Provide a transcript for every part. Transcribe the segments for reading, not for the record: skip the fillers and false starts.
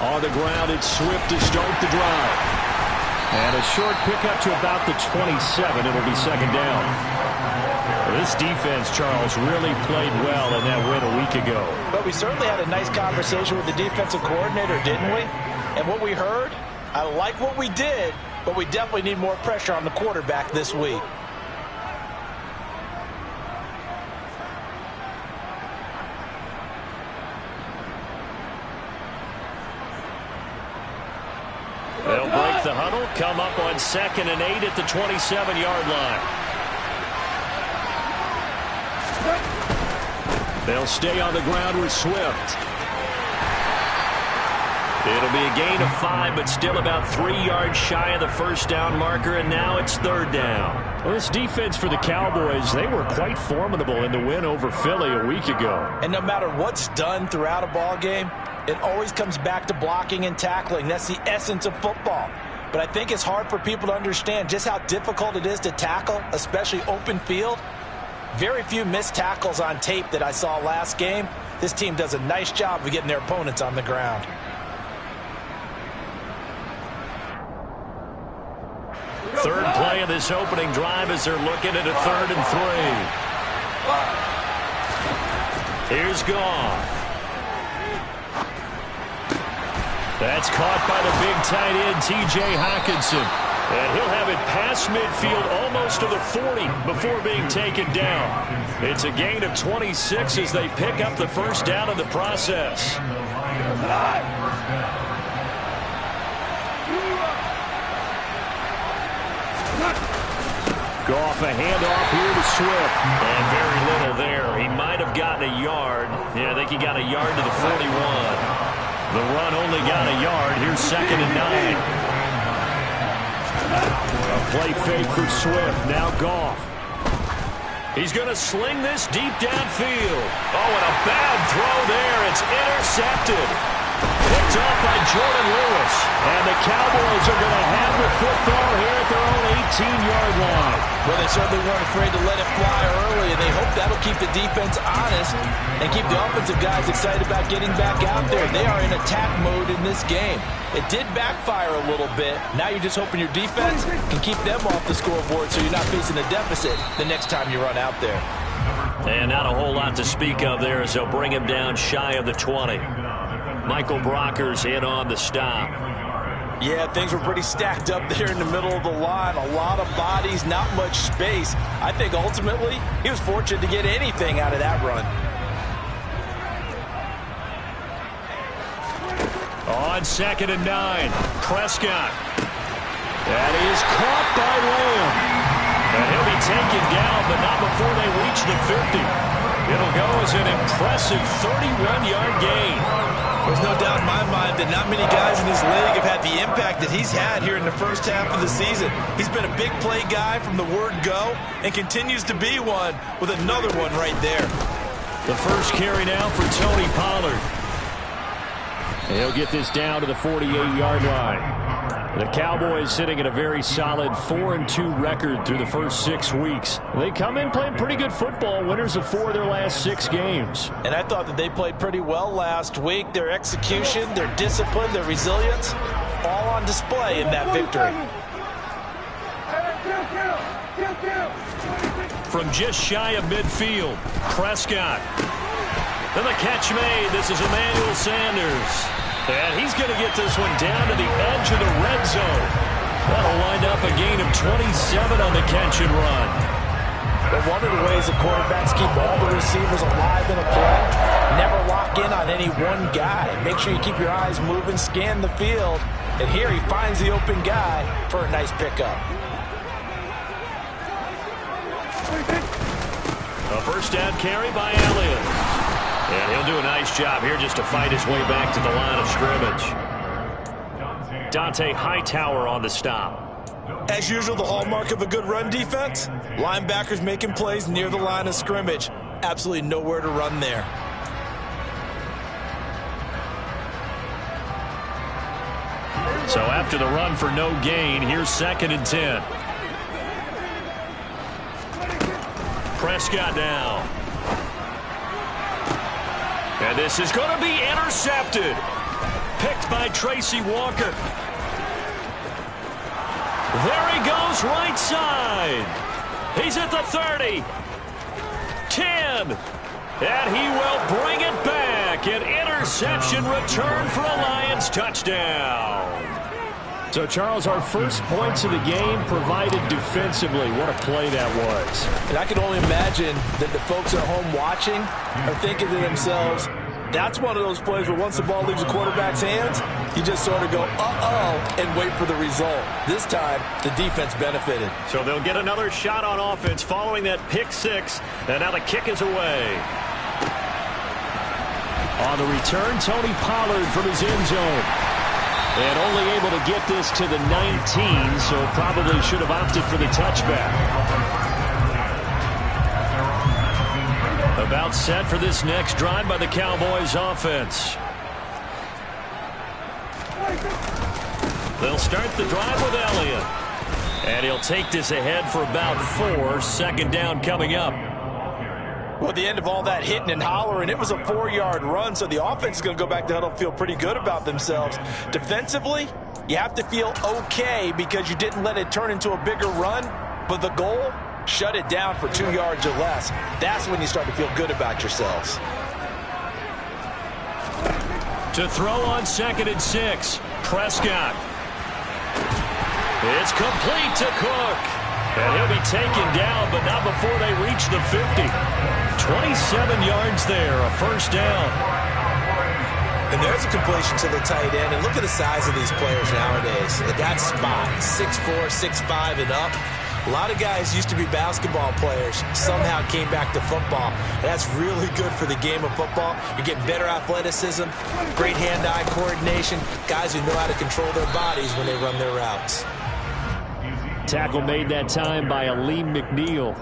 On the ground, it's Swift to start the drive. And a short pickup to about the 27. It'll be second down. This defense, Charles, really played well in that win a week ago. But we certainly had a nice conversation with the defensive coordinator, didn't we? And what we heard, I like what we did, but we definitely need more pressure on the quarterback this week. They'll break the huddle, come up on 2nd and 8 at the 27-yard line. They'll stay on the ground with Swift. It'll be a gain of 5, but still about 3 yards shy of the first down marker, and now it's 3rd down. Well, this defense for the Cowboys, they were quite formidable in the win over Philly a week ago. And no matter what's done throughout a ball game, it always comes back to blocking and tackling. That's the essence of football. But I think it's hard for people to understand just how difficult it is to tackle, especially open field. Very few missed tackles on tape that I saw last game. This team does a nice job of getting their opponents on the ground. Third play of this opening drive as they're looking at a 3rd and 3. Here's Goff. That's caught by the big tight end, T.J. Hockenson. And he'll have it past midfield almost to the 40 before being taken down. It's a gain of 26 as they pick up the first down in the process. Goff, a handoff here to Swift. And very little there. He might have gotten a yard. Yeah, I think he got a yard to the 41. The run only got a yard. Here's 2nd and 9. A play fake for Swift. Now Goff. He's going to sling this deep downfield. Oh, and a bad throw there. It's intercepted. Picked off by Jordan Lewis. And the Cowboys are going to have the football here at their own 18-yard line. Well, they certainly weren't afraid to let it fly early, and they hope that'll keep the defense honest and keep the offensive guys excited about getting back out there. They are in attack mode in this game. It did backfire a little bit. Now you're just hoping your defense can keep them off the scoreboard so you're not facing a deficit the next time you run out there. And not a whole lot to speak of there as they'll bring him down shy of the 20. Michael Brocker's in on the stop. Yeah, things were pretty stacked up there in the middle of the line. A lot of bodies, not much space. I think ultimately he was fortunate to get anything out of that run. On 2nd and 9, Prescott. That is caught by Lamb. And he'll be taken down, but not before they reach the 50. It'll go as an impressive 31-yard gain. There's no doubt in my mind that not many guys in this league have had the impact that he's had here in the first half of the season. He's been a big play guy from the word go and continues to be one with another one right there. The first carry now for Tony Pollard. He'll get this down to the 48-yard line. The Cowboys sitting at a very solid 4-2 record through the first 6 weeks. They come in playing pretty good football, winners of 4 of their last 6 games. And I thought that they played pretty well last week. Their execution, their discipline, their resilience, all on display in that victory. From just shy of midfield, Prescott. Then the catch made. This is Emmanuel Sanders. And he's going to get this one down to the edge of the red zone. That'll wind up a gain of 27 on the catch and run. But one of the ways the quarterbacks keep all the receivers alive in a play, never lock in on any one guy. Make sure you keep your eyes moving, scan the field. And here he finds the open guy for a nice pickup. A first down carry by Elliott. And he'll do a nice job here just to fight his way back to the line of scrimmage. Dante Hightower on the stop. As usual, the hallmark of a good run defense, linebackers making plays near the line of scrimmage. Absolutely nowhere to run there. So after the run for no gain, here's 2nd and 10. Prescott now. And this is going to be intercepted. picked by Tracy Walker. There he goes, right side. He's at the 30. 10. And he will bring it back. An interception return for a Lions touchdown. So, Charles, our first points of the game provided defensively. What a play that was. And I can only imagine that the folks at home watching are thinking to themselves, that's one of those plays where once the ball leaves the quarterback's hands, you just sort of go, uh-oh, and wait for the result. This time, the defense benefited. So they'll get another shot on offense following that pick six, and now the kick is away. On the return, Tony Pollard from his end zone. And only able to get this to the 19, so probably should have opted for the touchback. About set for this next drive by the Cowboys offense. They'll start the drive with Elliott. And he'll take this ahead for about 4. Second down coming up. Well, at the end of all that hitting and hollering, it was a 4-yard run, so the offense is going to go back to huddle and feel pretty good about themselves. Defensively, you have to feel okay because you didn't let it turn into a bigger run, but the goal, shut it down for 2 yards or less. That's when you start to feel good about yourselves. To throw on 2nd and 6, Prescott. It's complete to Cook. And he'll be taken down, but not before they reach the 50. 27 yards there, a first down. And there's a completion to the tight end. And look at the size of these players nowadays. At that spot, 6'4", 6'5", and up. A lot of guys used to be basketball players, somehow came back to football. And that's really good for the game of football. You're getting better athleticism, great hand-eye coordination, guys who know how to control their bodies when they run their routes. Tackle made that time by Aleem McNeil.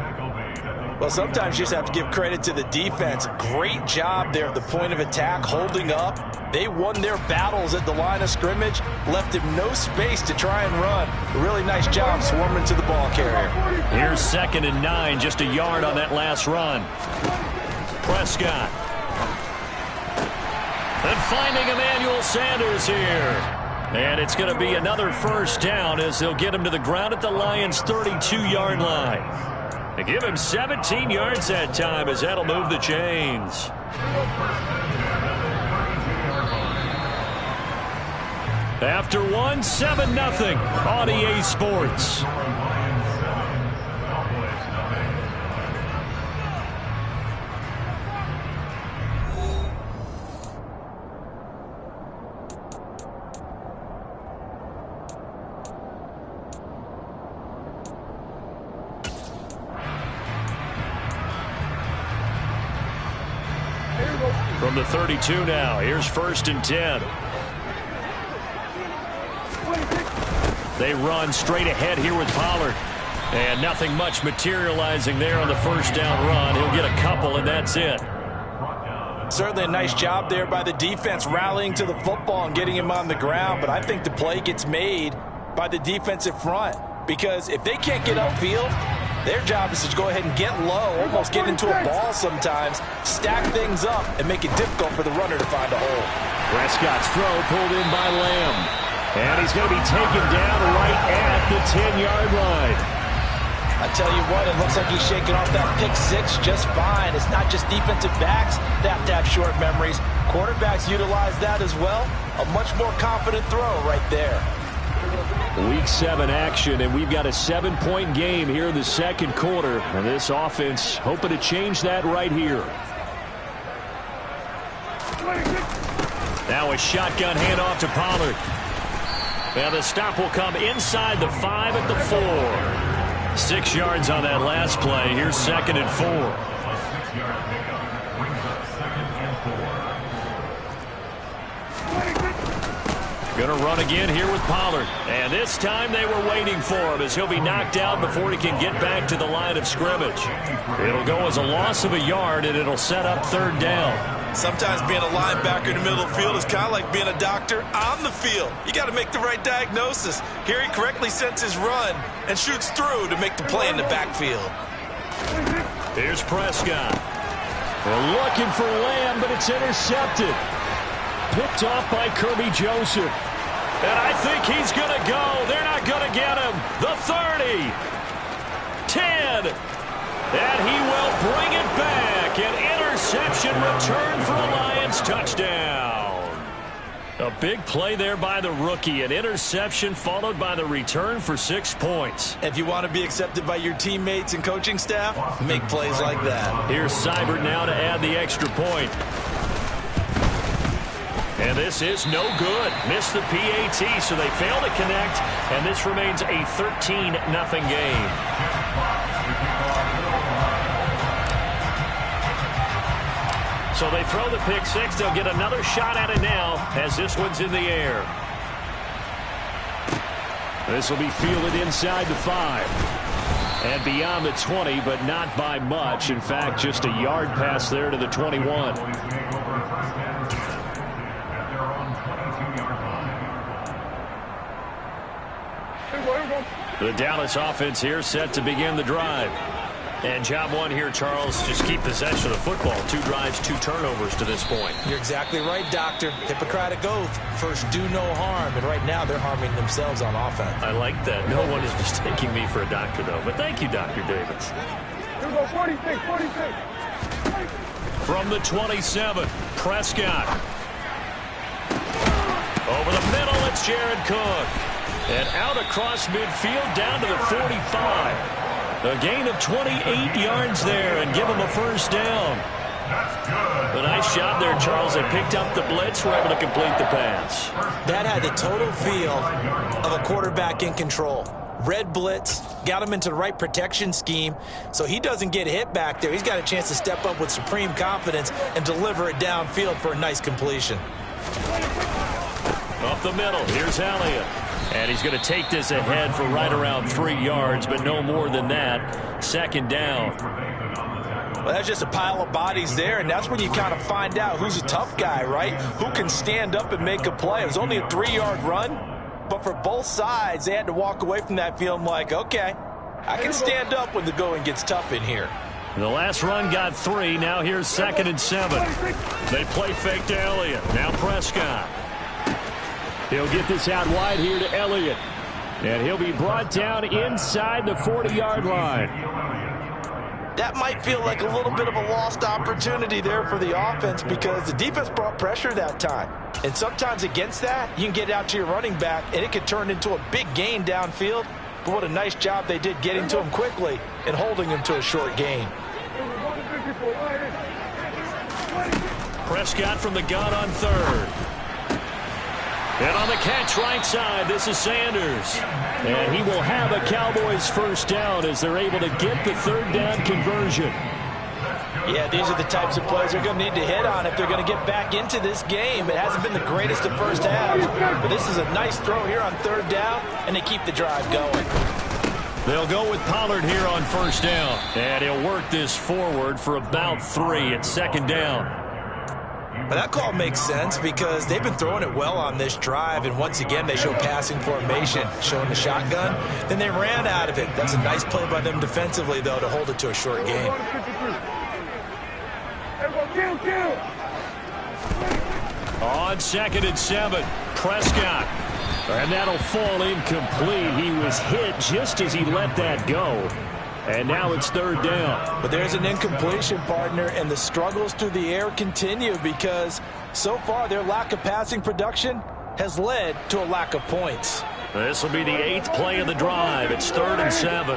Well, sometimes you just have to give credit to the defense. Great job there at the point of attack, holding up. They won their battles at the line of scrimmage, left him no space to try and run. A really nice job swarming to the ball carrier. Here's 2nd and 9, just a yard on that last run. Prescott. And finding Emmanuel Sanders here. And it's going to be another first down as they'll get him to the ground at the Lions' 32-yard line. They give him 17 yards that time as that'll move the chains. After one, 7-0 on EA Sports. From the 32 now, here's 1st and 10. They run straight ahead here with Pollard. And nothing much materializing there on the first down run. He'll get a couple, and that's it. Certainly a nice job there by the defense rallying to the football and getting him on the ground. But I think the play gets made by the defensive front. Because if they can't get upfield, their job is to go ahead and get low, almost get into a ball sometimes, stack things up, and make it difficult for the runner to find a hole. Prescott's throw pulled in by Lamb. And he's going to be taken down right at the 10-yard line. I tell you what, it looks like he's shaking off that pick six just fine. It's not just defensive backs that have to have short memories. Quarterbacks utilize that as well. A much more confident throw right there. Week 7 action, and we've got a 7-point game here in the second quarter. And this offense hoping to change that right here. Now a shotgun handoff to Pollard. And the stop will come inside the 5 at the 4. 6 yards on that last play. Here's 2nd and 4. Going to run again here with Pollard. And this time they were waiting for him as he'll be knocked out before he can get back to the line of scrimmage. It'll go as a loss of a yard, and it'll set up 3rd down. Sometimes being a linebacker in the middle of the field is kind of like being a doctor on the field. You got to make the right diagnosis. Here he correctly sets his run and shoots through to make the play in the backfield. Here's Prescott. They're looking for Lamb, but it's intercepted. Picked off by Kirby Joseph. And I think he's going to go. They're not going to get him. The 30. 10. And he will bring it back. An interception return for a Lions touchdown. A big play there by the rookie. An interception followed by the return for 6 points. If you want to be accepted by your teammates and coaching staff, make plays like that. Here's Seibert now to add the extra point. And this is no good. Missed the PAT, so they fail to connect, and this remains a 13-0 game. So they throw the pick six. They'll get another shot at it now as this one's in the air. This will be fielded inside the 5. And beyond the 20, but not by much. In fact, just a yard pass there to the 21. The Dallas offense here set to begin the drive. And job one here, Charles, just keep possession of the football. 2 drives, 2 turnovers to this point. You're exactly right, Doctor. Hippocratic oath. First, do no harm. And right now, they're harming themselves on offense. I like that. No one is mistaking me for a doctor, though. But thank you, Dr. Davis. Here we go, 46. From the 27, Prescott. Over the middle, it's Jared Cook. And out across midfield, down to the 45. A gain of 28 yards there and give him a first down. A nice job there, Charles. They picked up the blitz, were able to complete the pass. That had the total feel of a quarterback in control. Red blitz, got him into the right protection scheme, so he doesn't get hit back there. He's got a chance to step up with supreme confidence and deliver it downfield for a nice completion. Up the middle, here's Elliott. And he's going to take this ahead for right around 3 yards, but no more than that. Second down. Well, that's just a pile of bodies there, and that's when you kind of find out who's a tough guy, right? Who can stand up and make a play. It was only a 3-yard run, but for both sides, they had to walk away from that feeling like, okay, I can stand up when the going gets tough in here. The last run got 3. Now here's 2nd and 7. They play fake to Elliott. Now Prescott. He'll get this out wide here to Elliott. And he'll be brought down inside the 40-yard line. That might feel like a little bit of a lost opportunity there for the offense because the defense brought pressure that time. And sometimes against that, you can get out to your running back, and it could turn into a big gain downfield. But what a nice job they did getting to him quickly and holding him to a short gain. Prescott from the gun on 3rd. And on the catch right side, this is Sanders. And he will have a Cowboys first down as they're able to get the 3rd down conversion. Yeah, these are the types of plays they're going to need to hit on if they're going to get back into this game. It hasn't been the greatest of first halves, but this is a nice throw here on 3rd down, and they keep the drive going. They'll go with Pollard here on first down. And he'll work this forward for about 3 at 2nd down. But that call makes sense because they've been throwing it well on this drive, and once again they show passing formation, showing the shotgun. Then they ran out of it. That's a nice play by them defensively, though, to hold it to a short game. On 2nd and 7, Prescott. And that'll fall incomplete. He was hit just as he let that go. And now it's 3rd down. But there's an incompletion, partner, and the struggles through the air continue because so far their lack of passing production has led to a lack of points. This will be the 8th play of the drive. It's 3rd and 7.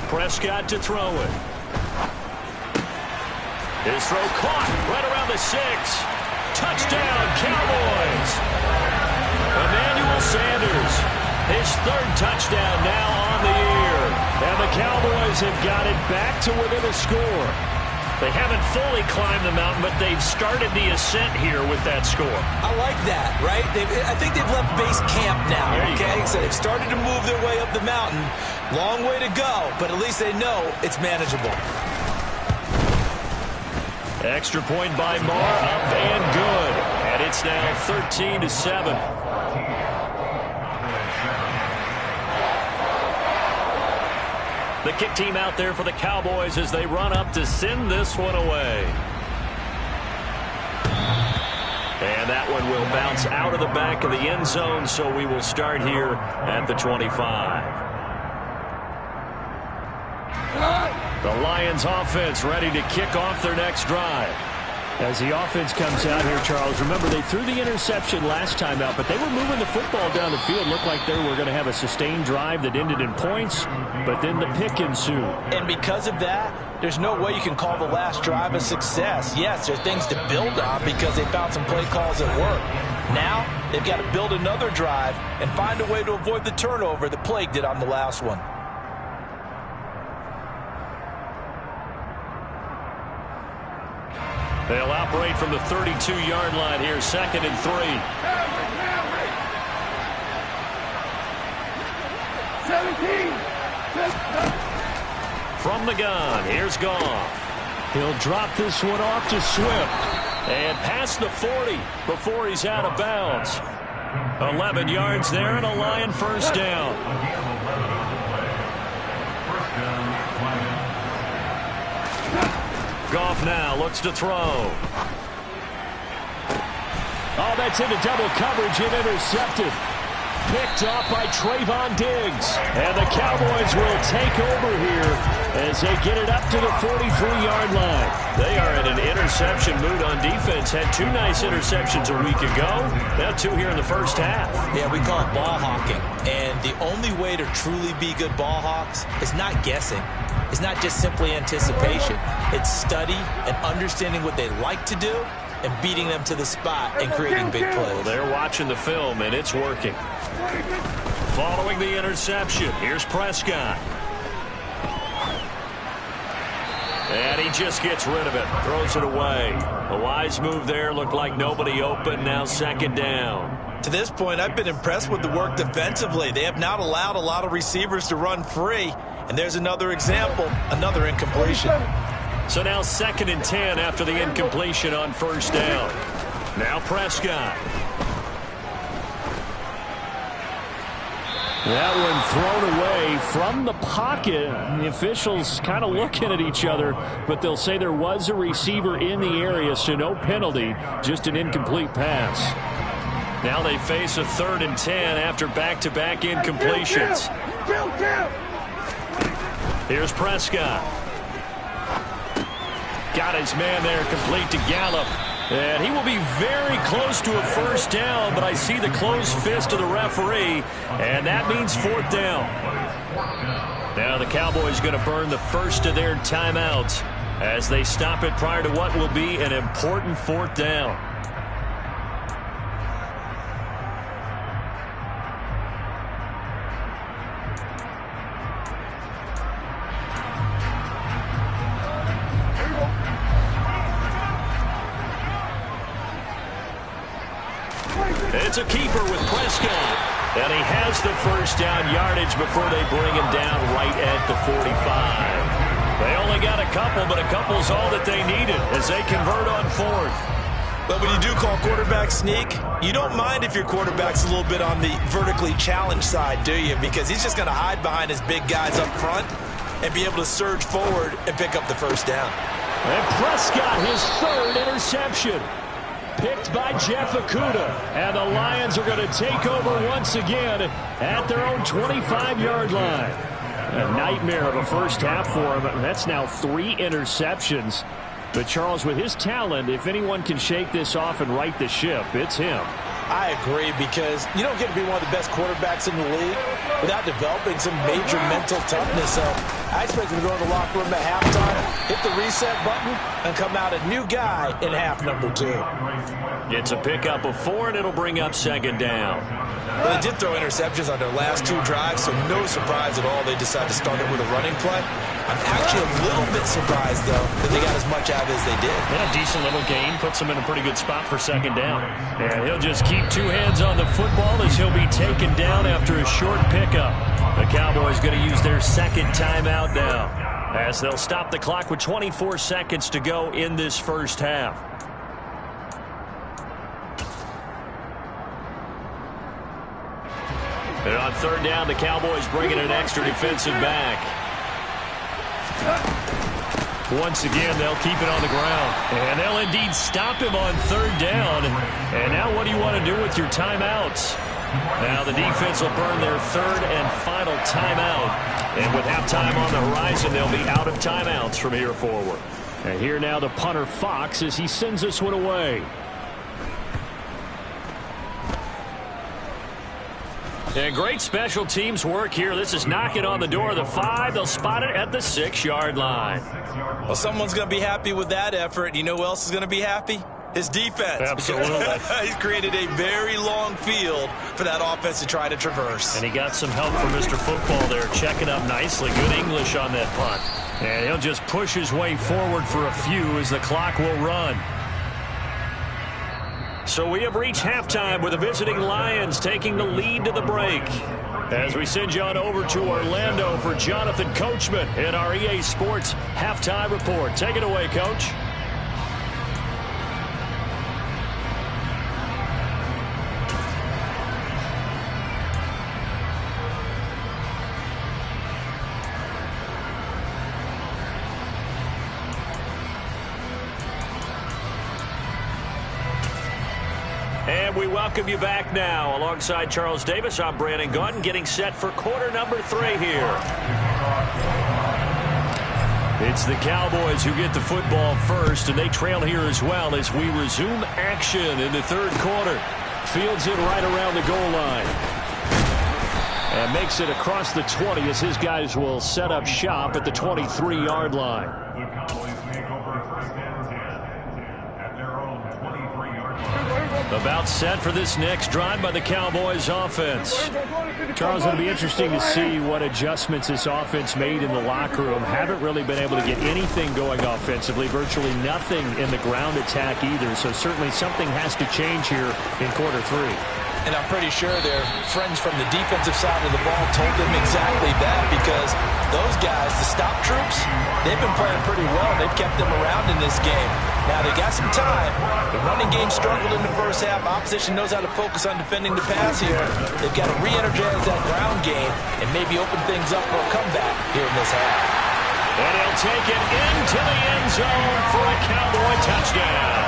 Prescott to throw it. His throw caught right around the 6. Touchdown, Cowboys. Emmanuel Sanders. His 3rd touchdown now on the year. And the Cowboys have got it back to within a score. They haven't fully climbed the mountain, but they've started the ascent here with that score. I like that, right? I think they've left base camp now, okay? So they've started to move their way up the mountain. Long way to go, but at least they know it's manageable. Extra point by Marr, up and good. And it's now 13-7. The kick team out there for the Cowboys as they run up to send this one away. will bounce out of the back of the end zone, so we will start here at the 25. The Lions offense ready to kick off their next drive. As the offense comes out here, Charles, remember they threw the interception last time out, but they were moving the football down the field. Looked like they were going to have a sustained drive that ended in points, but then the pick ensued. And because of that, there's no way you can call the last drive a success. Yes, there's things to build on because they found some play calls that work. Now, they've got to build another drive and find a way to avoid the turnover that plagued it on the last one. They'll operate from the 32-yard line here, 2nd and 3. 17. From the gun, here's Goff. He'll drop this one off to Swift. And past the 40 before he's out of bounds. 11 yards there and a Lion first down. Goff now looks to throw. Oh, that's into double coverage and intercepted. Picked off by Trayvon Diggs. And the Cowboys will take over here as they get it up to the 43-yard line. They are in an interception mood on defense. Had 2 nice interceptions a week ago. Now 2 here in the first half. Yeah, we call it ball hawking. And the only way to truly be good ball hawks is not guessing. It's not just simply anticipation. It's study and understanding what they like to do and beating them to the spot and creating big plays. Well, they're watching the film, and it's working. Following the interception, here's Prescott. And he just gets rid of it, throws it away. A wise move there, looked like nobody open, now 2nd down. To this point, I've been impressed with the work defensively. They have not allowed a lot of receivers to run free. And there's another example, another incompletion. So now 2nd and 10 after the incompletion on first down. Now Prescott. That one thrown away from the pocket. The officials kind of looking at each other, but they'll say there was a receiver in the area, so no penalty, just an incomplete pass. Now they face a 3rd and 10 after back-to-back incompletions. Here's Prescott. Got his man there, complete to Gallup. And he will be very close to a first down, but I see the closed fist of the referee, and that means 4th down. Now the Cowboys going to burn the first of their timeouts as they stop it prior to what will be an important 4th down. It's a keeper with Prescott. And he has the first down yardage before they bring him down right at the 45. They only got a couple, but a couple's all that they needed as they convert on 4th. But when you do call quarterback sneak, you don't mind if your quarterback's a little bit on the vertically challenged side, do you? Because he's just going to hide behind his big guys up front and be able to surge forward and pick up the first down. And Prescott, his 3rd interception. Picked by Jeff Okudah. And the Lions are going to take over once again at their own 25-yard line. A nightmare of a first half for him. That's now 3 interceptions. But Charles, with his talent, if anyone can shake this off and right the ship, it's him. I agree, because you don't get to be one of the best quarterbacks in the league without developing some major mental toughness. So I expect him to go in the locker room at halftime, hit the reset button, and come out a new guy in half number 2. It's a pickup of 4, and it'll bring up 2nd down. Well, they did throw interceptions on their last 2 drives, so no surprise at all they decided to start it with a running play. I'm actually a little bit surprised, though, that they got as much out as they did. Yeah, a decent little gain. Puts them in a pretty good spot for 2nd down. And he'll just keep 2 hands on the football as he'll be taken down after a short pickup. The Cowboys going to use their 2nd timeout now as they'll stop the clock with 24 seconds to go in this first half. And on 3rd down, the Cowboys bringing an extra defensive back. Once again, they'll keep it on the ground. And they'll indeed stop him on third down. And now what do you want to do with your timeouts? Now the defense will burn their third and final timeout. And with halftime on the horizon, they'll be out of timeouts from here forward. And here now the punter Fox as he sends this one away. And great special teams work here. This is knocking on the door of the 5. They'll spot it at the 6-yard line. Well, someone's going to be happy with that effort. You know who else is going to be happy? His defense. Absolutely. He's created a very long field for that offense to try to traverse. And he got some help from Mr. Football there, checking up nicely. Good English on that punt. And he'll just push his way forward for a few as the clock will run. So we have reached halftime with the visiting Lions taking the lead to the break. As we send you on over to Orlando for Jonathan Coachman in our EA Sports Halftime Report. Take it away, Coach. And we welcome you back now. Alongside Charles Davis, I'm Brandon Gaudin, getting set for quarter number 3 here. It's the Cowboys who get the football first, and they trail here as well as we resume action in the third quarter. Fields it right around the goal line. And makes it across the 20 as his guys will set up shop at the 23-yard line. About set for this next drive by the Cowboys offense. Charles, it'll be interesting to see what adjustments this offense made in the locker room. Haven't really been able to get anything going offensively. Virtually nothing in the ground attack either. So certainly something has to change here in quarter 3. And I'm pretty sure their friends from the defensive side of the ball told them exactly that, because those guys, the stop troops, they've been playing pretty well. They've kept them around in this game. Now, they got some time. The running game struggled in the first half. Opposition knows how to focus on defending the pass here. They've got to re-energize that ground game and maybe open things up for a comeback here in this half. And he'll take it into the end zone for a Cowboy touchdown.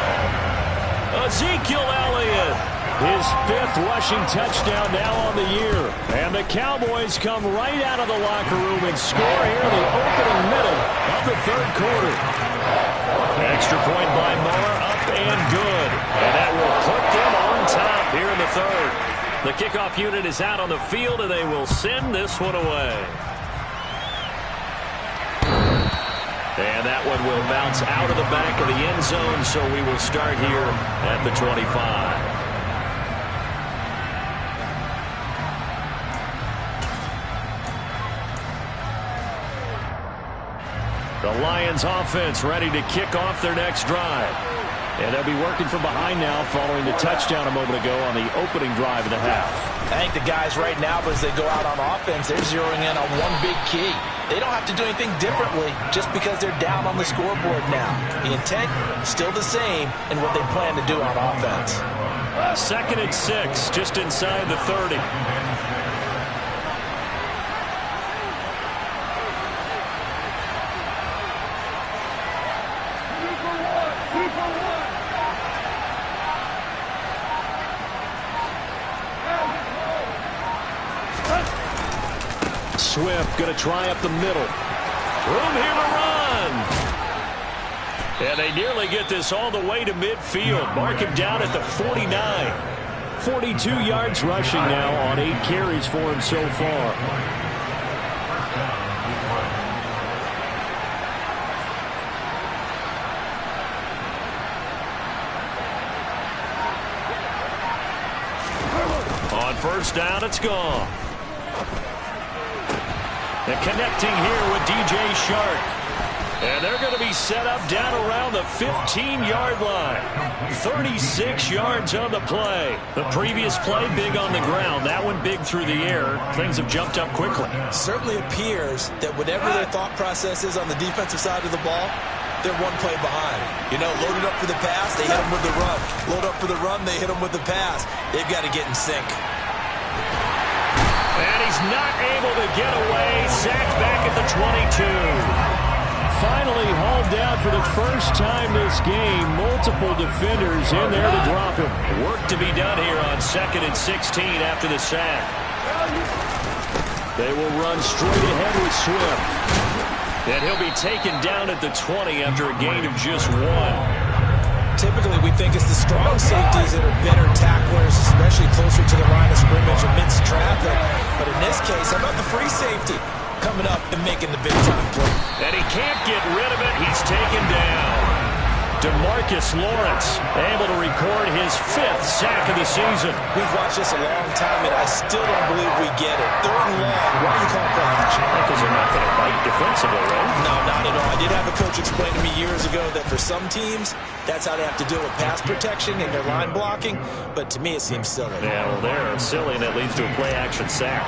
Ezekiel Elliott. His 5th rushing touchdown now on the year. And the Cowboys come right out of the locker room and score here in the opening minute of the third quarter. Extra point by Moore, up and good. And that will put them on top here in the third. The kickoff unit is out on the field, and they will send this one away. And that one will bounce out of the back of the end zone, so we will start here at the 25. The Lions offense ready to kick off their next drive. And they'll be working from behind now following the touchdown a moment ago on the opening drive of the half. I think the guys right now, as they go out on offense, they're zeroing in on one big key. They don't have to do anything differently just because they're down on the scoreboard now. The intent, still the same in what they plan to do on offense. 2nd and 6, just inside the 30. Swift going to try up the middle. Room here to run. And they nearly get this all the way to midfield. Mark him down at the 49. 42 yards rushing now on 8 carries for him so far. On first down, it's gone. And connecting here with DJ Shark. And they're going to be set up down around the 15-yard line. 36 yards on the play. The previous play big on the ground. That one big through the air. Things have jumped up quickly. Certainly appears that whatever their thought process is on the defensive side of the ball, they're one play behind. You know, loaded up for the pass, they hit them with the run. Load up for the run, they hit them with the pass. They've got to get in sync. And he's not able to get away. Sacked back at the 22. finally hauled down for the first time this game. Multiple defenders in there to drop him. Work to be done here on 2nd and 16 after the sack. They will run straight ahead with Swift. And he'll be taken down at the 20 after a gain of just 1. Typically, we think it's the strong safeties that are better tacklers, especially closer to the line of scrimmage amidst traffic. But in this case, how about the free safety coming up and making the big-time play? And he can't get rid of it. He's taken down. DeMarcus Lawrence able to record his 5th sack of the season. We've watched this a long time, and I still don't believe we get it. 3rd and long, why do you call play action? Because they're not going to bite defensively, right? No, not at all. I did have a coach explain to me years ago that for some teams, that's how they have to deal with pass protection and their line blocking. But to me, it seems silly. Yeah, well, they're silly, and that leads to a play-action sack.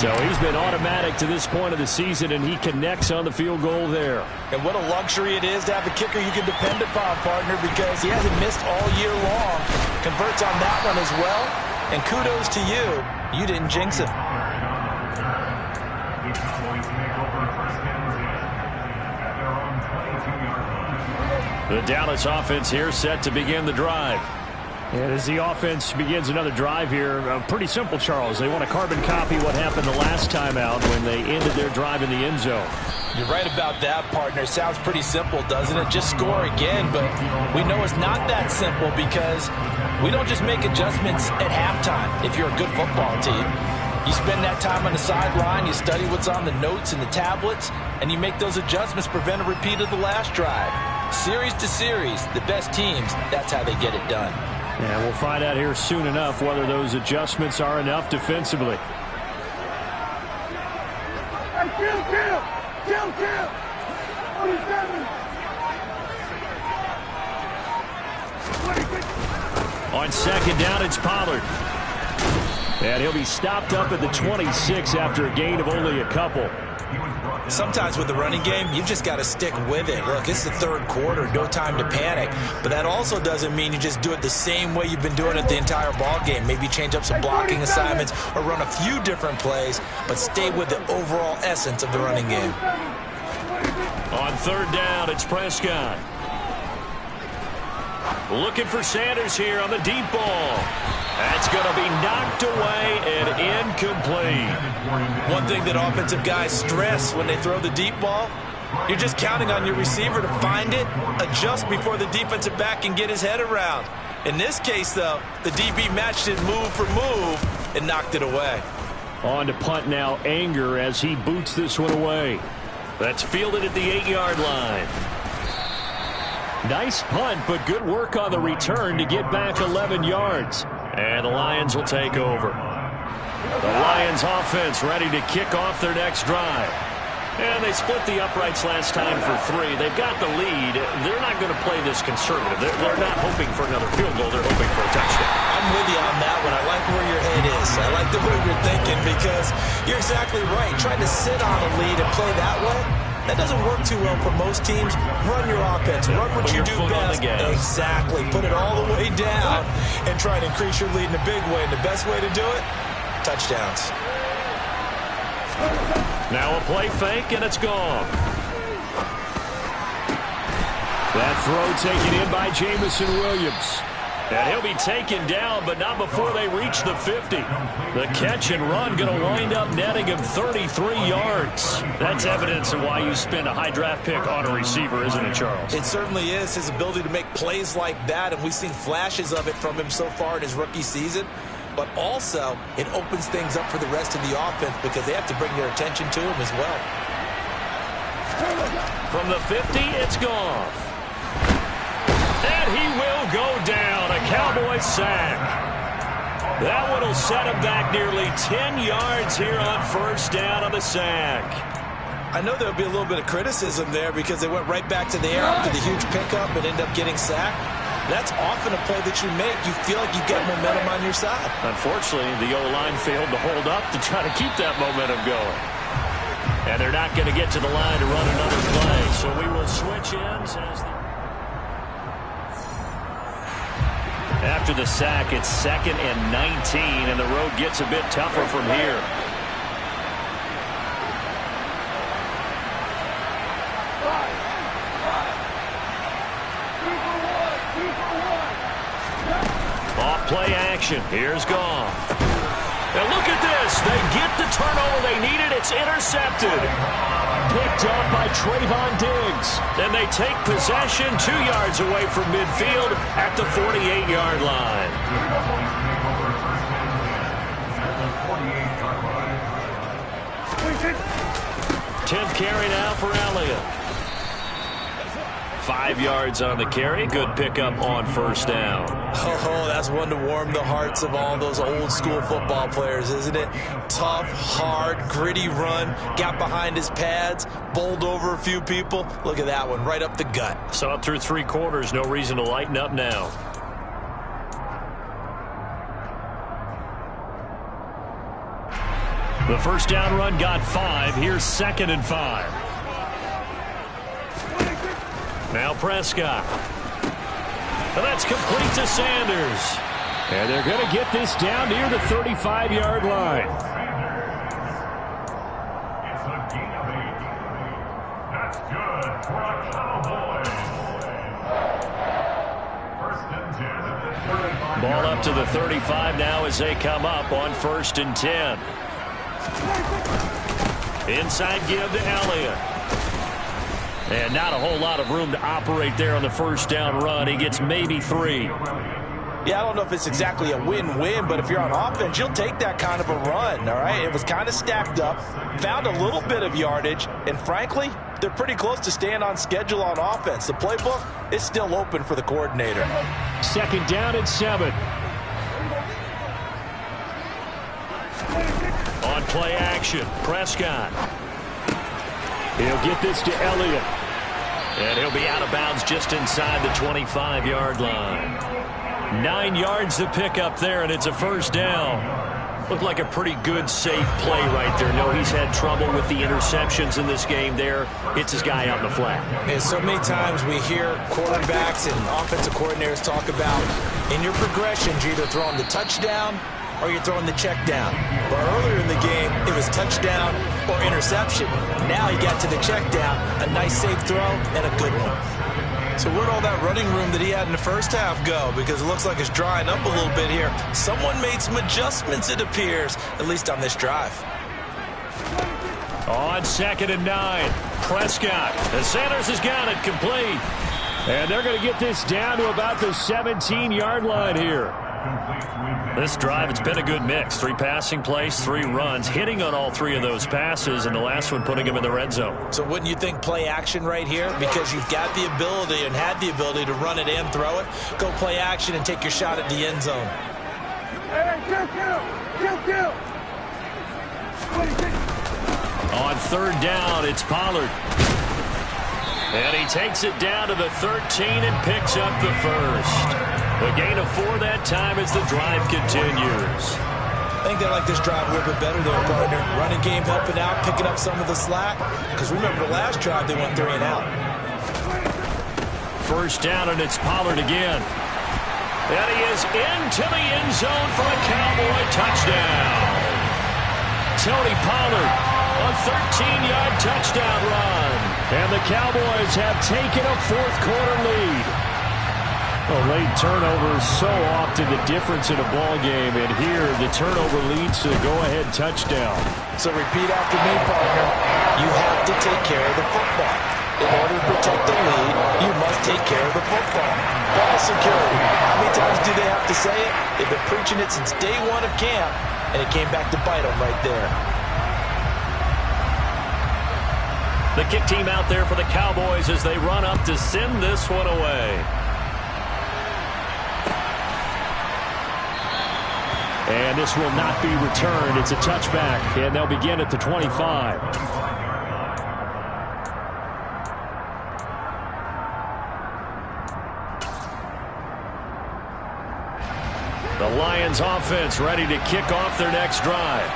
So he's been automatic to this point of the season, and he connects on the field goal there. And what a luxury it is to have a kicker you can depend upon, partner, because he hasn't missed all year long. Converts on that one as well. And kudos to you. You didn't jinx him. The Dallas offense here set to begin the drive. And as the offense begins another drive here, pretty simple, Charles. They want to carbon copy what happened the last time out when they ended their drive in the end zone. You're right about that, partner. Sounds pretty simple, doesn't it? Just score again, but we know it's not that simple because we don't just make adjustments at halftime if you're a good football team. You spend that time on the sideline, you study what's on the notes and the tablets, and you make those adjustments, prevent a repeat of the last drive. Series to series, the best teams, that's how they get it done. And we'll find out here soon enough whether those adjustments are enough defensively. On 2nd down, it's Pollard. And he'll be stopped up at the 26 after a gain of only a couple. Sometimes with the running game, you just got to stick with it. Look, it's the 3rd quarter, no time to panic. But that also doesn't mean you just do it the same way you've been doing it the entire ball game. Maybe change up some blocking assignments or run a few different plays, but stay with the overall essence of the running game. On 3rd down, it's Prescott. Looking for Sanders here on the deep ball. That's going to be knocked away and incomplete. One thing that offensive guys stress when they throw the deep ball, you're just counting on your receiver to find it, adjust before the defensive back can get his head around. In this case, though, the DB matched it move for move and knocked it away. On to punt now, Anger, as he boots this one away. That's fielded at the 8-yard line. Nice punt, but good work on the return to get back 11 yards. And the Lions will take over. The Lions offense ready to kick off their next drive. And they split the uprights last time for 3. They've got the lead. They're not going to play this conservative. They're not hoping for another field goal. They're hoping for a touchdown. I'm with you on that one. I like where your head is. I like the way you're thinking because you're exactly right. Trying to sit on a lead and play that way, that doesn't work too well for most teams. Run your offense. Run what you do best. Exactly. Put it all the way down and try and increase your lead in a big way. And the best way to do it, touchdowns. Now a play fake, and it's gone. That throw taken in by Jamison Williams. And he'll be taken down, but not before they reach the 50. The catch and run going to wind up netting him 33 yards. That's evidence of why you spend a high draft pick on a receiver, isn't it, Charles? It certainly is. His ability to make plays like that, and we've seen flashes of it from him so far in his rookie season. But also, it opens things up for the rest of the offense because they have to bring their attention to him as well. From the 50, it's Goff. And he will go down. A Cowboy sack. That one will set him back nearly 10 yards here on 1st down on the sack. I know there'll be a little bit of criticism there because they went right back to the air after the huge pickup and end up getting sacked. That's often a play that you make. You feel like you've got momentum on your side. Unfortunately, the O-line failed to hold up to try to keep that momentum going. And they're not going to get to the line to run another play. So we will switch ends as after the sack, it's 2nd and 19, and the road gets a bit tougher from here. Off play action. Here's Goff. And look at this. They get the turnover they needed. It's intercepted. Picked up by Trayvon Diggs. Then they take possession 2 yards away from midfield at the 48-yard line. 10th carry now for Elliott. 5 yards on the carry. Good pickup on first down. Oh, that's one to warm the hearts of all those old school football players, isn't it? Tough, hard, gritty run. Got behind his pads, bowled over a few people. Look at that one, right up the gut. Saw it through 3 quarters. No reason to lighten up now. The first down run got 5. Here's 2nd and 5. Now Prescott. And that's complete to Sanders. And they're going to get this down near the 35-yard line. It's a gain of 8. That's good for a Cowboy. First and 10 at the 35. Ball up to the 35 now as they come up on 1st and 10. Inside give to Elliott. And not a whole lot of room to operate there on the first down run. He gets maybe 3. Yeah, I don't know if it's exactly a win-win, but if you're on offense, you'll take that kind of a run, all right? It was kind of stacked up, found a little bit of yardage, and frankly, they're pretty close to staying on schedule on offense. The playbook is still open for the coordinator. 2nd down and 7. On play action, Prescott. He'll get this to Elliott. And he'll be out of bounds just inside the 25-yard line. 9 yards to pick up there, and it's a first down. Looked like a pretty good, safe play right there. No, he's had trouble with the interceptions in this game there. Hits his guy out in the flat. And so many times we hear quarterbacks and offensive coordinators talk about in your progressions, you're either throwing the touchdown or you're throwing the check down. But earlier in the game, it was touchdown or interception. Now he got to the check down, a nice safe throw, and a good one. So where'd all that running room that he had in the first half go? Because it looks like it's drying up a little bit here. Someone made some adjustments, it appears, at least on this drive. On 2nd and 9, Prescott. And Sanders has got it complete. And they're going to get this down to about the 17-yard line here. This drive, it's been a good mix. 3 passing plays, 3 runs, hitting on all 3 of those passes, and the last one putting him in the red zone. So wouldn't you think play action right here? Because you've got the ability and had the ability to run it and throw it. Go play action and take your shot at the end zone. Hey, kill. On 3rd down, it's Pollard. And he takes it down to the 13 and picks up the first. A gain of 4 that time as the drive continues. I think they like this drive a little bit better there, partner. Running game helping out, picking up some of the slack. Because remember the last drive, they went 3 and out. First down, and it's Pollard again. And he is into the end zone for a Cowboy touchdown. Tony Pollard, a 13-yard touchdown run. And the Cowboys have taken a 4th quarter lead. Well, late turnovers so often the difference in a ball game, and here the turnover leads to the go-ahead touchdown. So repeat after me, partner. You have to take care of the football. In order to protect the lead, you must take care of the football. Ball security. How many times do they have to say it? They've been preaching it since day 1 of camp, and it came back to bite them right there. The kick team out there for the Cowboys as they run up to send this one away. And this will not be returned. It's a touchback, and they'll begin at the 25. The Lions offense ready to kick off their next drive.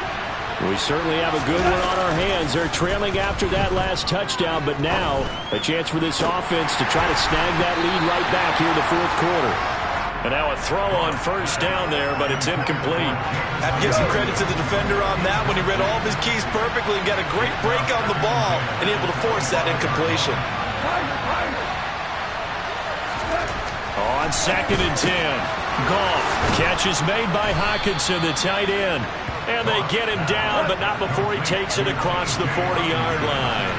We certainly have a good one on our hands. They're trailing after that last touchdown, but now a chance for this offense to try to snag that lead right back here in the 4th quarter. And now a throw on first down there, but it's incomplete. I'd give some credit to the defender on that when he read all of his keys perfectly and got a great break on the ball and able to force that incompletion. On 2nd and 10. Goff. Catch is made by Hockenson, the tight end. And they get him down, but not before he takes it across the 40-yard line.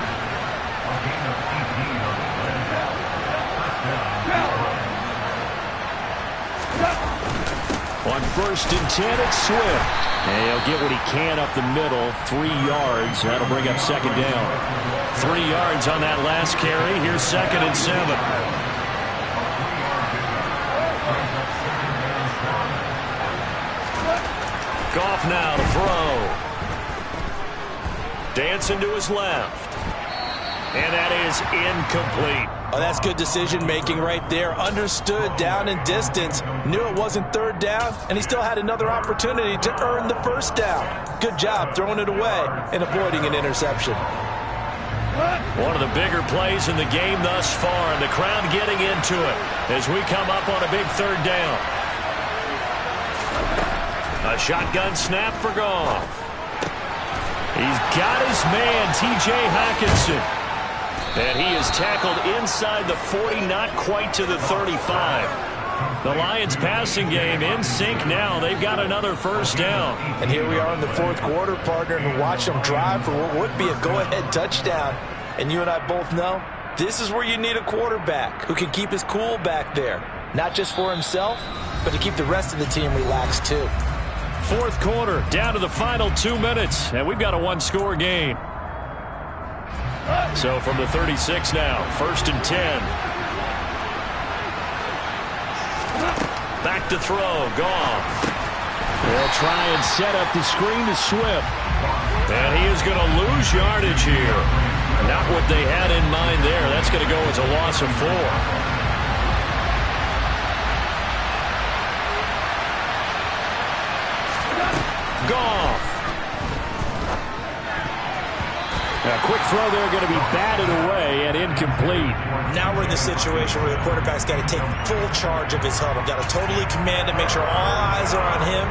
On 1st and 10, it's Swift. And he'll get what he can up the middle, 3 yards. That'll bring up 2nd down. 3 yards on that last carry. Here's 2nd and 7. Goff now to throw. Dancing to his left. And that is incomplete. Oh, that's good decision-making right there. Understood down and distance. Knew it wasn't 3rd down, and he still had another opportunity to earn the 1st down. Good job throwing it away and avoiding an interception. One of the bigger plays in the game thus far, and the crowd getting into it as we come up on a big 3rd down. A shotgun snap for Goff. He's got his man, T.J. Hockenson. And he is tackled inside the 40, not quite to the 35. The Lions passing game in sync now. They've got another 1st down. And here we are in the 4th quarter, partner, and watch them drive for what would be a go-ahead touchdown. And you and I both know this is where you need a quarterback who can keep his cool back there. Not just for himself, but to keep the rest of the team relaxed too. 4th quarter, down to the final 2 minutes, and we've got a 1-score game. So from the 36 now, 1st and 10. Back to throw, Goff. They'll try and set up the screen to Swift. And he is going to lose yardage here. Not what they had in mind there. That's going to go as a loss of 4. Goff. A quick throw there, going to be batted away and incomplete. Now we're in the situation where the quarterback's got to take full charge of his huddle. Got to totally command it, make sure all eyes are on him.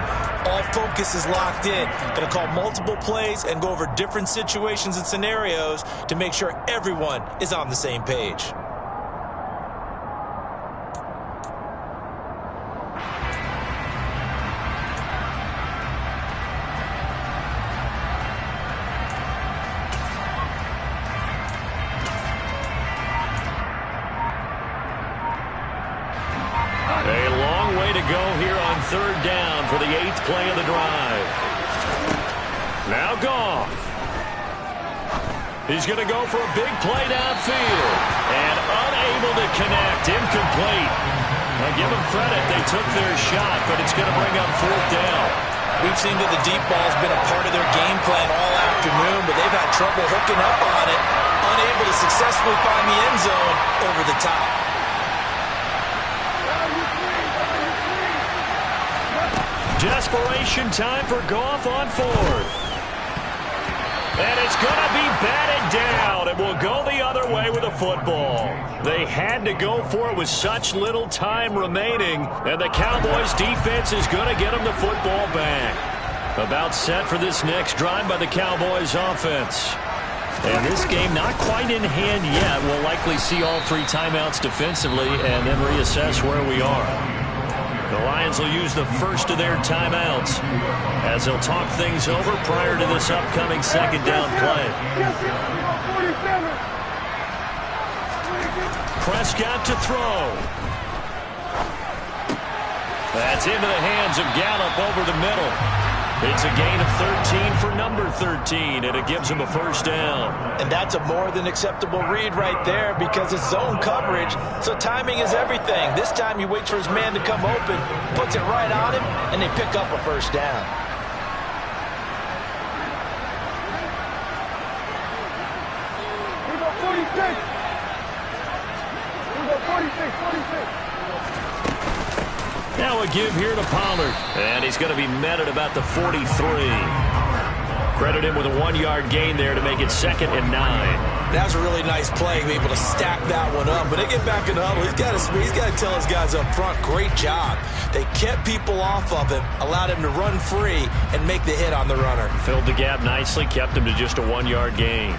All focus is locked in. Going to call multiple plays and go over different situations and scenarios to make sure everyone is on the same page. Third down for the 8th play of the drive. Now Goff. He's going to go for a big play downfield. And unable to connect. Incomplete. Now give them credit. They took their shot, but it's going to bring up 4th down. We've seen that the deep ball has been a part of their game plan all afternoon, but they've had trouble hooking up on it. Unable to successfully find the end zone over the top. Desperation time for Goff on 4th. And it's going to be batted down. It will go the other way with the football. They had to go for it with such little time remaining. And the Cowboys defense is going to get them the football back. About set for this next drive by the Cowboys offense. And this game not quite in hand yet. We'll likely see all 3 timeouts defensively and then reassess where we are. The Lions will use the first of their timeouts as they'll talk things over prior to this upcoming 2nd down play. Prescott to throw. That's into the hands of Gallup over the middle. It's a gain of 13 for number 13, and it gives him a 1st down. And that's a more than acceptable read right there because it's zone coverage, so timing is everything. This time he waits for his man to come open, puts it right on him, and they pick up a 1st down. We go 46. We go 46. Now a give here to Pollard. And he's going to be met at about the 43. Credit him with a 1-yard gain there to make it 2nd and 9. That was a really nice play, being able to stack that one up. But they get back in the huddle. He's got to tell his guys up front, great job. They kept people off of him, allowed him to run free, and make the hit on the runner. Filled the gap nicely, kept him to just a 1-yard gain.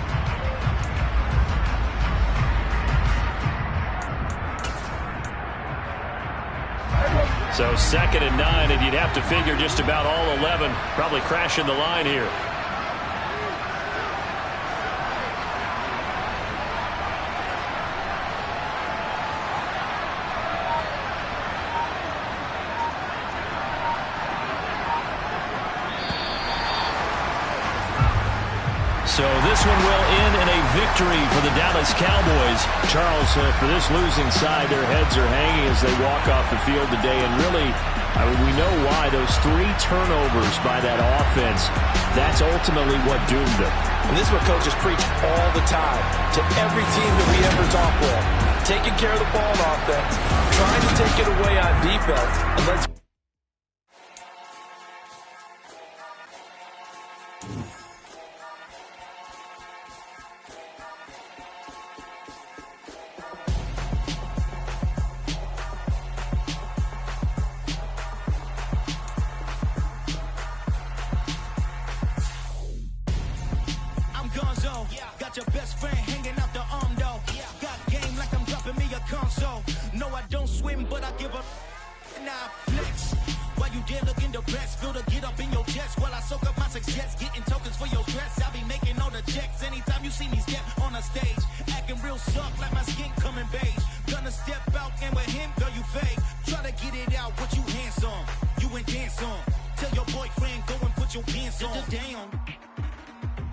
So 2nd and 9, and you'd have to figure just about all 11 probably crashing the line here. So this one will end in a victory for the Dallas Cowboys. Charles, for this losing side, their heads are hanging as they walk off the field today. And really, I mean, we know why. Those 3 turnovers by that offense, that's ultimately what doomed them. And this is what coaches preach all the time to every team that we ever talk with. Taking care of the ball on offense, trying to take it away on defense, and let's got your best friend hanging out the arm though. Got game like I'm dropping me a console. No, I don't swim, but I give a now flex. While you there looking the best, feel the get up in your chest while I soak up my success, getting tokens for your stress. I'll be making all the checks anytime you see me step on a stage, acting real soft like my skin coming beige. Gonna step out and with him, girl, you fake. Try to get it out, what you handsome, you ain't dance on. Tell your boyfriend go and put your pants on. Down,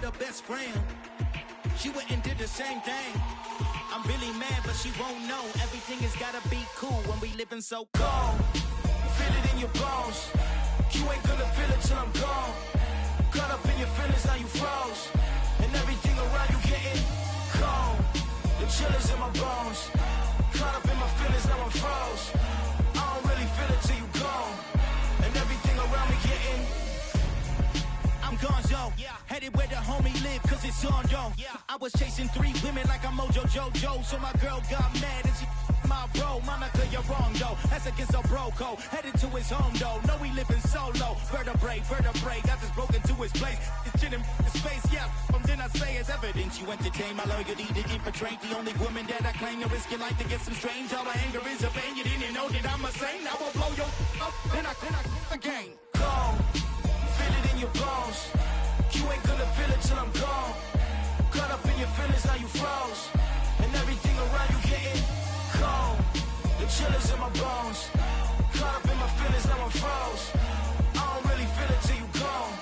the best friend. She went and did the same thing. I'm really mad, but she won't know. Everything has gotta be cool when we living so cold. Feel it in your bones. You ain't gonna feel it till I'm gone. Caught up in your feelings, now you froze. And everything around you getting cold. The chill is in my bones. Caught up in my feelings, now I'm froze. I don't really feel it till you gone. And everything around me getting I'm gonzo, headed where the homie live, cause it's on, though. I was chasing 3 women like I'm Mojo Jojo, so my girl got mad and she my bro. Monica, you're wrong, though. That's against a bro code. Headed to his home, though. No, we living solo. Vertebrae, got this broken to his place. It's chin in his face, yeah. Then I say it's evidence you entertain my loyalty to infiltrate. The only woman that I claim to risk your life to get some strange. All my anger is a pain. You didn't know that I'm a saint. I will blow your up, then I again. Go. Feel it in your bones. You ain't gonna feel it till I'm gone. Caught up in your feelings, now you froze. And everything around you getting cold. The chill is in my bones. Caught up in my feelings, now I'm froze. I don't really feel it till you gone.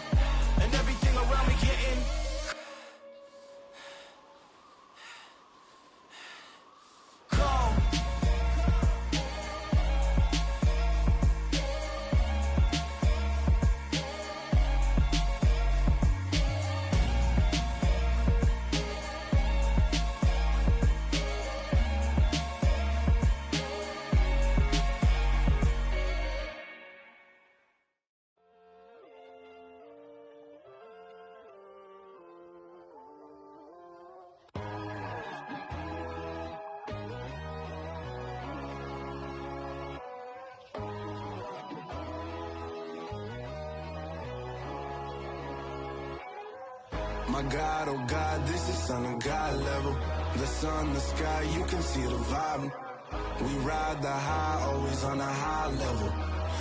And everything around me getting cold. My God, oh God, this is son of God level. The sun, the sky, you can see the vibe. We ride the high, always on a high level.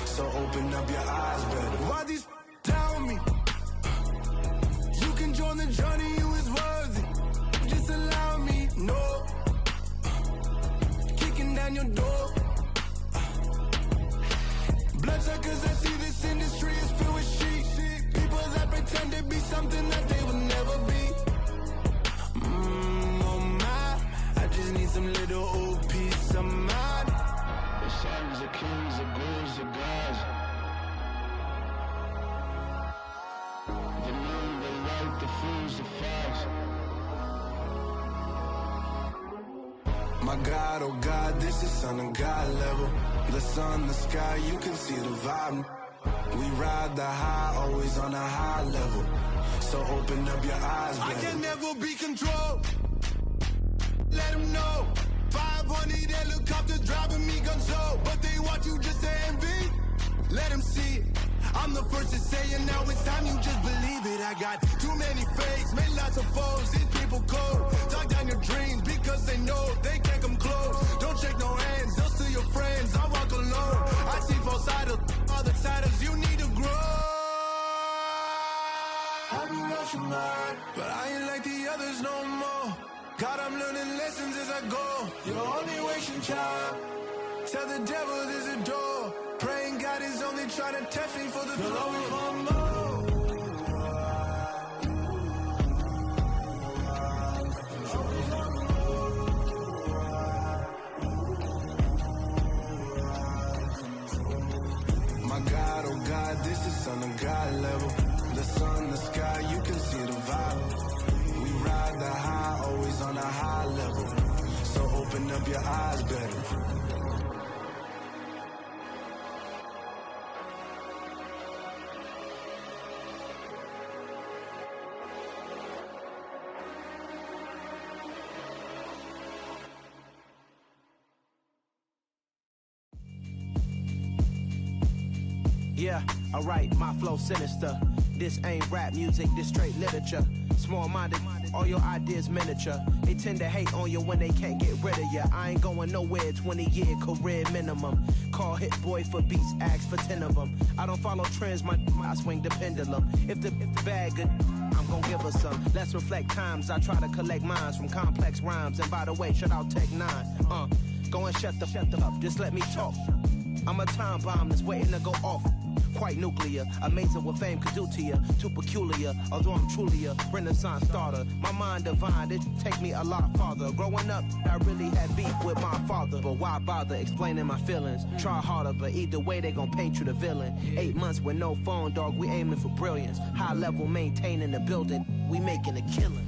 So open up your eyes better. Why these tell me? You can join the journey, you is worthy. Just allow me, no. Kicking down your door. Bloodsuckers, I see this industry is filled with sheep. People that pretend to be something that they will never be. Oh my, I just need some little old peace of mind. The sons of kings, the ghouls, the gods. The moon, the light, the fools, the fogs. My God, oh God, this is son of God level. The sun, the sky, you can see the vibe. We ride the high, always on a high level. So open up your eyes, baby. I can never be controlled. Let them know. 500 helicopters driving me gonzo. But they want you just to envy. Let them see it. I'm the first to say it, now it's time you just believe it. I got too many fakes, made lots of foes. These people cold. Talk down your dreams because they know they can't come close. Don't shake no hands, those to your friends. I walk alone. I see false eyes. only wasting time. Tell the devil there's a door. Praying God is only trying to test me for the glory. My God, oh God, this is on a God level. The sun, the sky, you can see the vibe. We ride the high, always on a high level. So open up your eyes better. Yeah, alright, my flow sinister. This ain't rap music, this straight literature. Small-minded, all your ideas miniature. They tend to hate on you when they can't get rid of you. I ain't going nowhere, 20-year career minimum. Call hit boy for beats, ask for 10 of them. I don't follow trends, I swing the pendulum. If the bag good, I'm gon' give her some. Let's reflect times, I try to collect minds from complex rhymes. And by the way, shout out Tech 9. Go and shut the up, just let me talk. I'm a time bomb that's waiting to go off. Quite nuclear, amazing what fame could do to you. Too peculiar, although I'm truly a Renaissance starter. My mind divine, it take me a lot farther. Growing up, I really had beef with my father. But why bother explaining my feelings? Try harder, but either way they gon' paint you the villain. 8 months with no phone, dog, we aiming for brilliance. High level maintaining the building, we making a killing.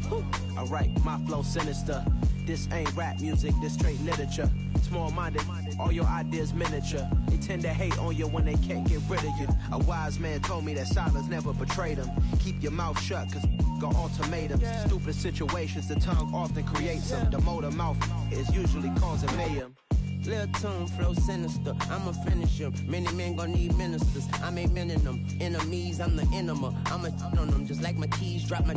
Alright, my flow sinister. This ain't rap music, this straight literature. Small-minded, all your ideas miniature. They tend to hate on you when they can't get rid of you. A wise man told me that silence never betrayed him. Keep your mouth shut, cause got ultimatums. Stupid situations, the tongue often creates them. The motor mouth is usually causing mayhem. Lil' tune, flow sinister, I'ma finish him. Many men gon' need ministers, I ain't mending them. Enemies, I'm the enema, I'ma on them. Just like my keys, drop my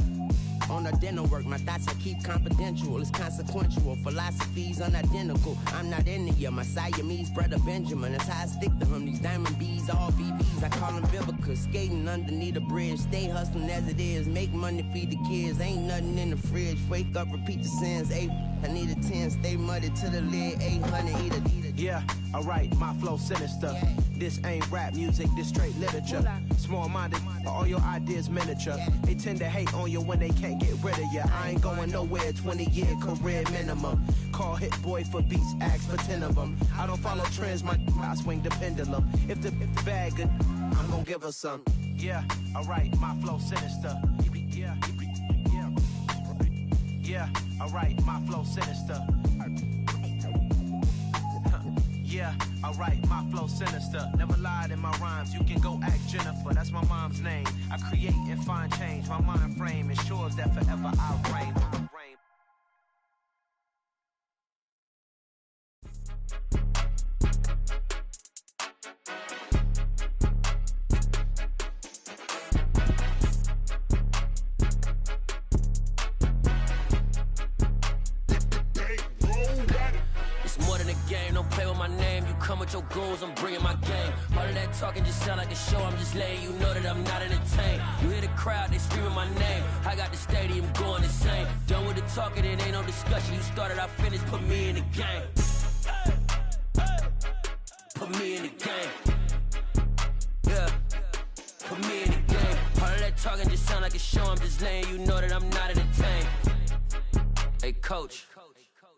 on the dinner work. My thoughts I keep confidential, it's consequential. Philosophies unidentical, I'm not into you. My Siamese brother Benjamin, that's how I stick to him. These diamond bees, all BBs, I call them Vivica. Skating underneath the bridge, stay hustling as it is. Make money, feed the kids, ain't nothing in the fridge. Wake up, repeat the sins, I need a 10, stay muddy to the lid, 800, eat a. Yeah, alright, my flow sinister. This ain't rap music, this straight literature. Small-minded, all your ideas miniature. They tend to hate on you when they can't get rid of you. I ain't going nowhere, 20-year career minimum. Call hit boy for beats, ask for 10 of them. I don't follow trends, I swing the pendulum. If the bag good, I'm gon' give her some. Yeah, alright, my flow sinister. Yeah, alright, my flow sinister. Yeah, alright, my flow sinister. Never lied in my rhymes, you can go ask Jennifer. That's my mom's name. I create and find change. My mind frame ensures that forever I'll reign. Your goals, I'm bringing my game. All of that talking just sound like a show. I'm just letting you know that I'm not entertained. You hear the crowd, they screaming my name. I got the stadium going insane. Done with the talking, it ain't no discussion. You started, I finished, put me in the game. Put me in the game. Yeah, put me in the game. All of that talking just sound like a show. I'm just letting you know that I'm not entertained. Hey, coach.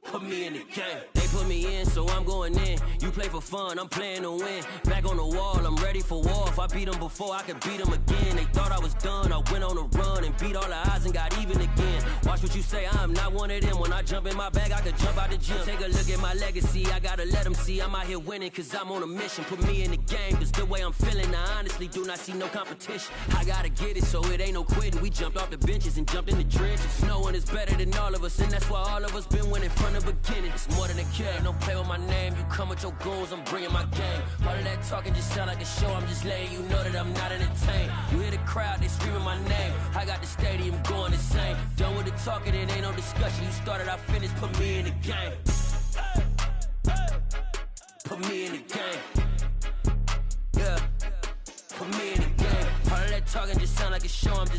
Put me in the game. They put me in, so I'm going in. You play for fun, I'm playing to win. Back on the wall, I'm ready for war. If I beat them before, I could beat them again. They thought I was done, I went on a run and beat all the odds and got even again. Watch what you say, I'm not one of them. When I jump in my bag, I could jump out the gym. Take a look at my legacy, I gotta let them see I'm out here winning, cause I'm on a mission. Put me in the game, cause the way I'm feeling, I honestly do not see no competition. I gotta get it, so it ain't no quitting. We jumped off the benches and jumped in the trenches. No one is better than all of us, and that's why all of us been winning from the beginning. It's more than a game, don't play with my name. You come with your goons, I'm bringing my game. All of that talking just sound like a show. I'm just letting you know that I'm not entertained. You hear the crowd, they screaming my name. I got the stadium going insane. Done with the talking, it ain't no discussion. You started, I finished, put me in the game. Put me in the game. Yeah, put me in the game. All of that talking just sound like a show. I'm just